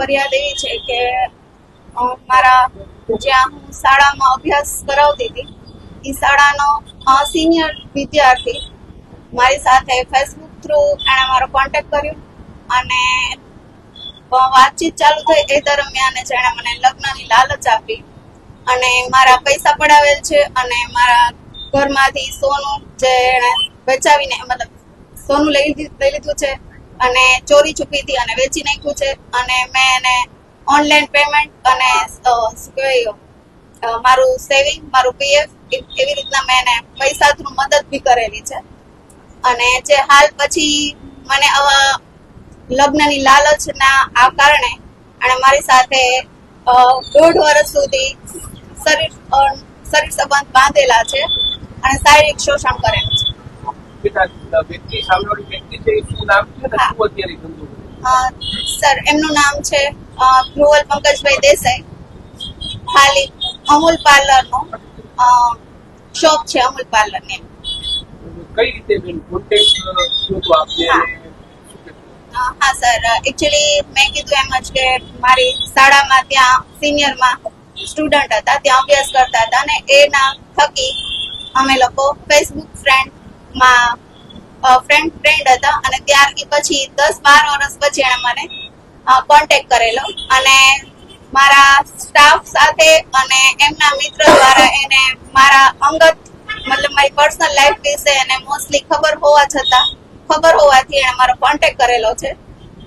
ફરિયાદ એવી છે કે મારા જ્યાં હું શાળામાં અભ્યાસ કરાવતી હતી એ શાળાનો સિનિયર વિદ્યાર્થી મારી સાથે ફેસબુક થ્રુ એણે મારો કોન્ટેક્ટ કર્યો અને વાતચીત ચાલુ થઈ. એ દરમિયાન જ એણે મને લગ્નની લાલચ આપી અને મારા પૈસા પડાવેલ છે અને મારા ઘરમાંથી સોનું જે એણે બચાવીને મતલબ સોનું લઈ લીધું છે અને ચોરી છુપીથી અને વેચી નાખ્યું છે. અને મેં એને ઓનલાઈન પેમેન્ટ અને શું કહેવાય મારું સેવિંગ મારું પીએફ એવી રીતના મેં એને પૈસા થ્રુ મદદ બી કરેલી છે. અને જે હાલ પછી મને આવા લગ્નની લાલચના આ કારણે અને મારી સાથે 1.5 વર્ષ સુધી શરીર સંબંધ બાંધેલા છે અને શારીરિક શોષણ કરેલું છે. સર એમનું નામ છે ધ્રુવલ પંકજભાઈ દેસાઈ. ખાલી અમૂલ પાર્લરનું શોપ છે, અમૂલ પાર્લર ને. કઈ રીતે બેન કોન્ટેક્ટ થયો તો આપને? હા સર, એકચ્યુઅલી મેં કીધું એમ જ કે મારી શાળામાં ત્યાં સિનિયરમાં સ્ટુડન્ટ હતા, ત્યાં અભ્યાસ કરતા હતા અને એના થકી અમે લોકો ફેસબુક ફ્રેન્ડ હતા અને ત્યાર પછી 10-12 વર્ષ પછી એણે મને કોન્ટેક્ટ કરેલો અને મારા સ્ટાફ સાથે અને એમના મિત્ર દ્વારા એને મારા અંગત મતલબ મારી પર્સનલ લાઈફ વિશે એને મોસ્ટલી ખબર હોવાથી એને મારો કોન્ટેક્ટ કરેલો છે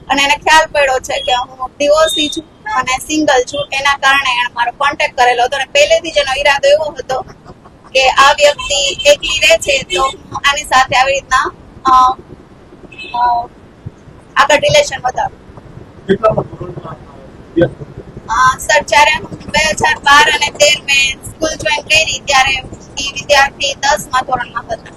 અને એને ખ્યાલ પડ્યો છે કે હું ડિવોર્સી છું અને સિંગલ છું. એના કારણે એને મારો કોન્ટેક્ટ કરેલો હતો અને પહેલેથી જ એનો ઈરાદો એવો હતો કે આ વ્યક્તિ એકલી રહે છે તો આની સાથે આવી રીતના આગળ રિલેશન વધારું. સર, જ્યારે 2012 અને 13 મેં સ્કૂલ જોઈન કરી ત્યારે એ વિદ્યાર્થી 10મા ધોરણમાં હતા.